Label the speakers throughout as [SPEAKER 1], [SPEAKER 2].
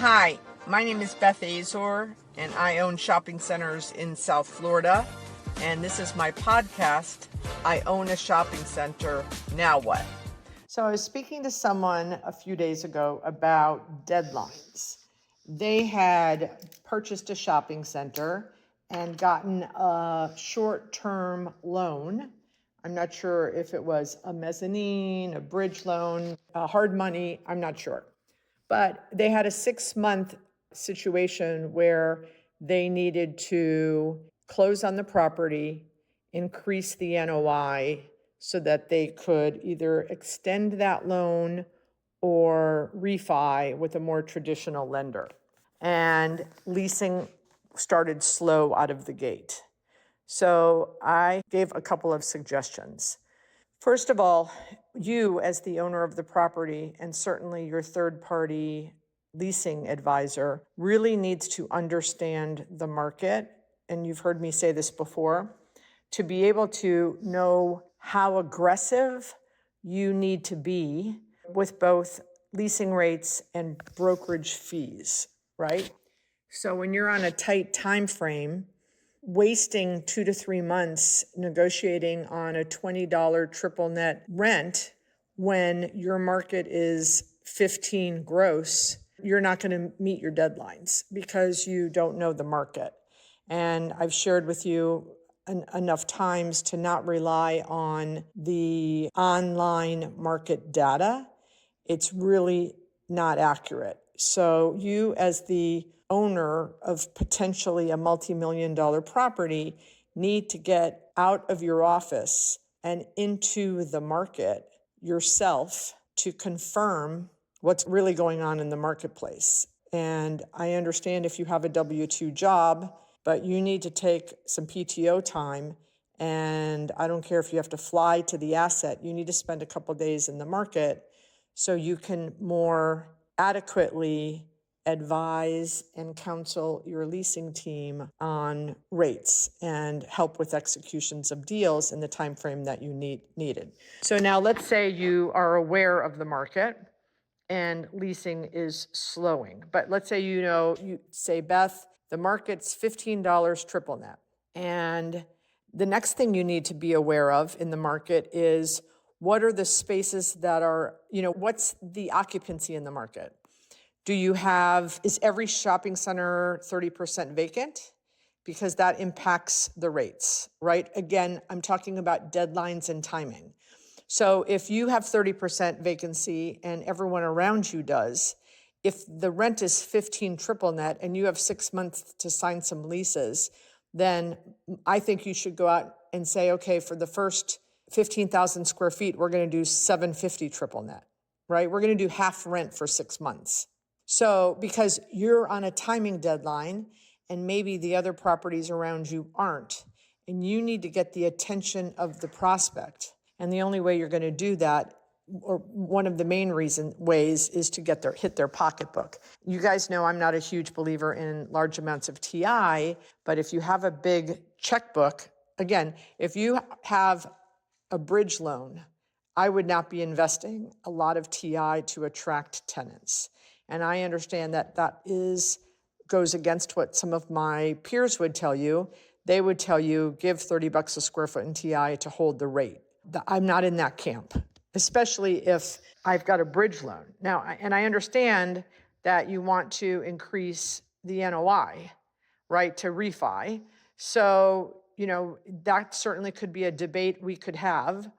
[SPEAKER 1] Hi, my name is Beth Azor, and I own shopping centers in South Florida. And this is my podcast, I Own a Shopping Center, Now What? So I was speaking to someone a few days ago about deadlines. They had purchased a shopping center and gotten a short-term loan. I'm not sure if it was a mezzanine, a bridge loan, hard money, I'm not sure. But they had a 6-month situation where they needed to close on the property, increase the NOI so that they could either extend that loan or refi with a more traditional lender. And leasing started slow out of the gate. So I gave a couple of suggestions. First of all, you as the owner of the property, and certainly your third-party leasing advisor, really needs to understand the market, and you've heard me say this before, to be able to know how aggressive you need to be with both leasing rates and brokerage fees, right? So when you're on a tight time frame, wasting 2 to 3 months negotiating on a $20 triple net rent when your market is 15 gross, you're not going to meet your deadlines because you don't know the market. And I've shared with you enough times to not rely on the online market data. It's really not accurate. So you as the owner of potentially a multi-million-dollar property need to get out of your office and into the market yourself to confirm what's really going on in the marketplace. And I understand if you have a W-2 job, but you need to take some PTO time. And I don't care if you have to fly to the asset, you need to spend a couple days in the market so you can more adequately advise and counsel your leasing team on rates and help with executions of deals in the time frame that you needed. So now let's say you are aware of the market and leasing is slowing. But let's say you say, Beth, the market's $15 triple net. And the next thing you need to be aware of in the market is what are the spaces that are, what's the occupancy in the market? Is every shopping center 30% vacant? Because that impacts the rates, right? Again, I'm talking about deadlines and timing. So if you have 30% vacancy and everyone around you does, if the rent is 15 triple net and you have 6 months to sign some leases, then I think you should go out and say, okay, for the first 15,000 square feet, we're going to do 750 triple net, right? We're going to do half rent for 6 months. So because you're on a timing deadline and maybe the other properties around you aren't, and you need to get the attention of the prospect. And the only way you're going to do that, or one of the main ways, is to hit their pocketbook. You guys know I'm not a huge believer in large amounts of TI, but if you have a big checkbook, again, if you have a bridge loan, I would not be investing a lot of TI to attract tenants. And I understand that goes against what some of my peers would tell you. They would tell you, give $30 a square foot in TI to hold the rate. I'm not in that camp, especially if I've got a bridge loan. Now, and I understand that you want to increase the NOI, right, to refi. So, that certainly could be a debate we could have.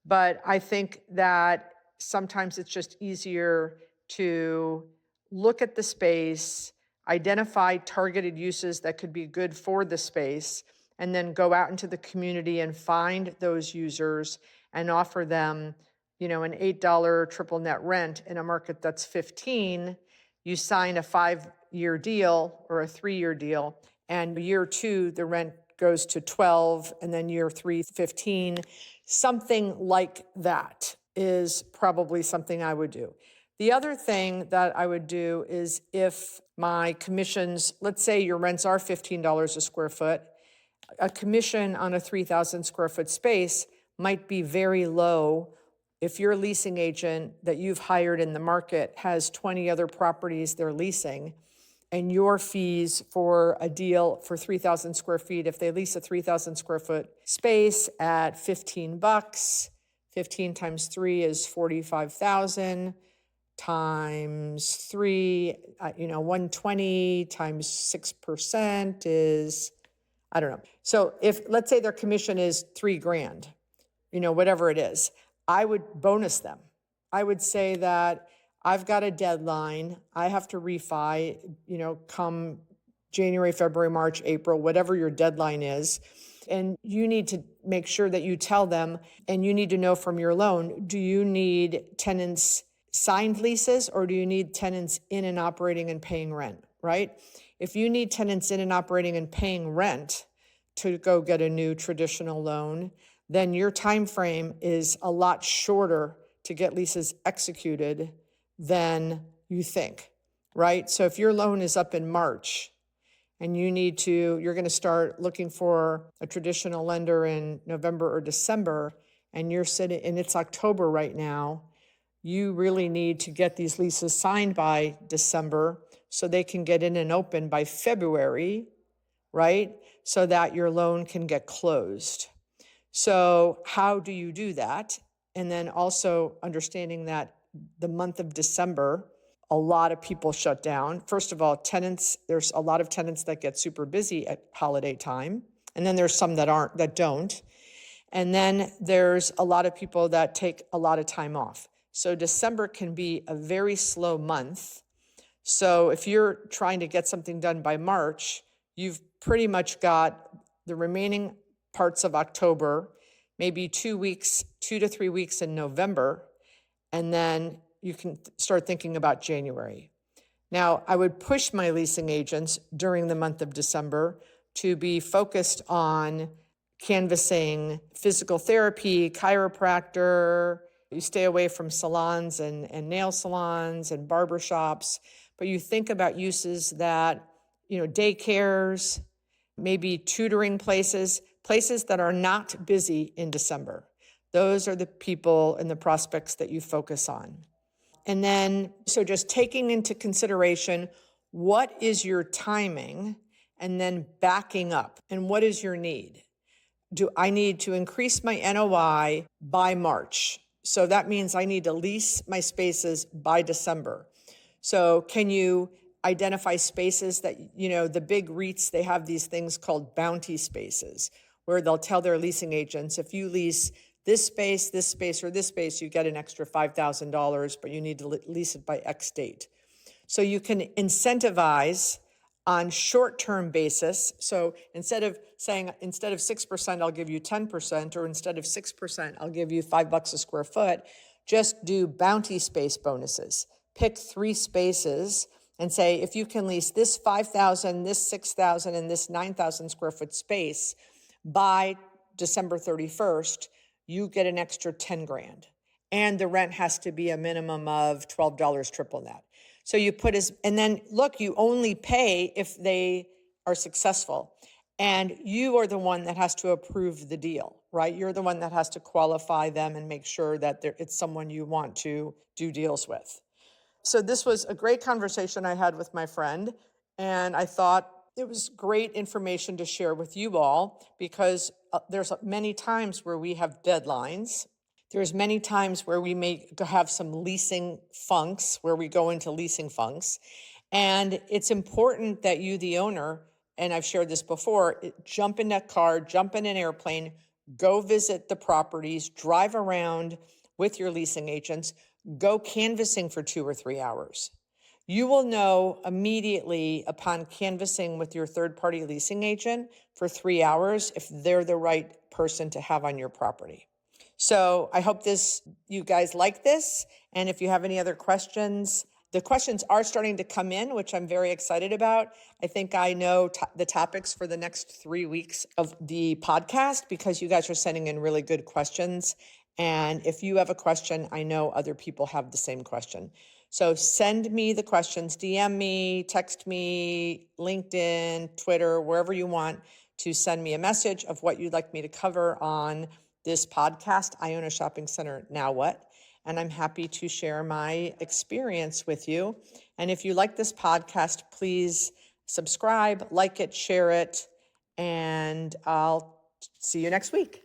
[SPEAKER 1] But I think that sometimes it's just easier to look at the space, identify targeted uses that could be good for the space, and then go out into the community and find those users and offer them, an $8 triple net rent in a market that's 15. You sign a 5-year deal or a 3-year deal, and year 2, the rent goes to 12, and then year 3, 15. Something like that is probably something I would do. The other thing that I would do is if my commissions, let's say your rents are $15 a square foot, a commission on a 3,000 square foot space might be very low If your leasing agent that you've hired in the market has 20 other properties they're leasing, and your fees for a deal for 3,000 square feet, if they lease a 3,000 square foot space at $15, 15 times 3 is 45,000 times 3, 120 times 6% is, I don't know. So if, let's say their commission is $3,000, whatever it is, I would bonus them. I would say that I've got a deadline. I have to refi, come January, February, March, April, whatever your deadline is. And you need to make sure that you tell them, and you need to know from your loan, do you need tenants signed leases or do you need tenants in and operating and paying rent, right? If you need tenants in and operating and paying rent to go get a new traditional loan, then your time frame is a lot shorter to get leases executed than you think, right? So if your loan is up in March and you're going to start looking for a traditional lender in November or December, and it's October right now, you really need to get these leases signed by December so they can get in and open by February, right? So that your loan can get closed. So how do you do that? And then also understanding that the month of December, a lot of people shut down. First of all, there's a lot of tenants that get super busy at holiday time. And then there's some that don't. And then there's a lot of people that take a lot of time off. So December can be a very slow month. So if you're trying to get something done by March, you've pretty much got the remaining parts of October, maybe 2 to 3 weeks in November, and then you can start thinking about January. Now, I would push my leasing agents during the month of December to be focused on canvassing physical therapy, chiropractor. You stay away from salons and nail salons and barbershops, but you think about uses that, daycares, maybe tutoring places that are not busy in December. Those are the people and the prospects that you focus on. And then, so just taking into consideration, what is your timing, and then backing up, and what is your need? Do I need to increase my NOI by March? So that means I need to lease my spaces by December. So can you identify spaces that, the big REITs, they have these things called bounty spaces, where they'll tell their leasing agents, if you lease this space, or this space, you get an extra $5,000, but you need to lease it by X date. So you can incentivize on short-term basis. So instead of 6%, I'll give you 10%, or instead of 6%, I'll give you $5 a square foot, just do bounty space bonuses. Pick 3 spaces and say, if you can lease this 5,000, this 6,000, and this 9,000 square foot space by December 31st, you get an extra $10,000. And the rent has to be a minimum of $12 triple net. So you and then look, you only pay if they are successful. And you are the one that has to approve the deal, right? You're the one that has to qualify them and make sure that it's someone you want to do deals with. So this was a great conversation I had with my friend, and I thought it was great information to share with you all, because there's many times where we have deadlines. There's many times where we may have some leasing funks, where we go into leasing funks. And it's important that you, the owner, and I've shared this before, jump in that car, jump in an airplane, go visit the properties, drive around with your leasing agents, go canvassing for 2 or 3 hours. You will know immediately upon canvassing with your third-party leasing agent for 3 hours if they're the right person to have on your property. So I hope you guys like this. And if you have any other questions, the questions are starting to come in, which I'm very excited about. I think I know the topics for the next 3 weeks of the podcast, because you guys are sending in really good questions. And if you have a question, I know other people have the same question. So send me the questions, DM me, text me, LinkedIn, Twitter, wherever you want to send me a message of what you'd like me to cover on this podcast, I Own a Shopping Center, Now What? and I'm happy to share my experience with you. And if you like this podcast, please subscribe, like it, share it, and I'll see you next week.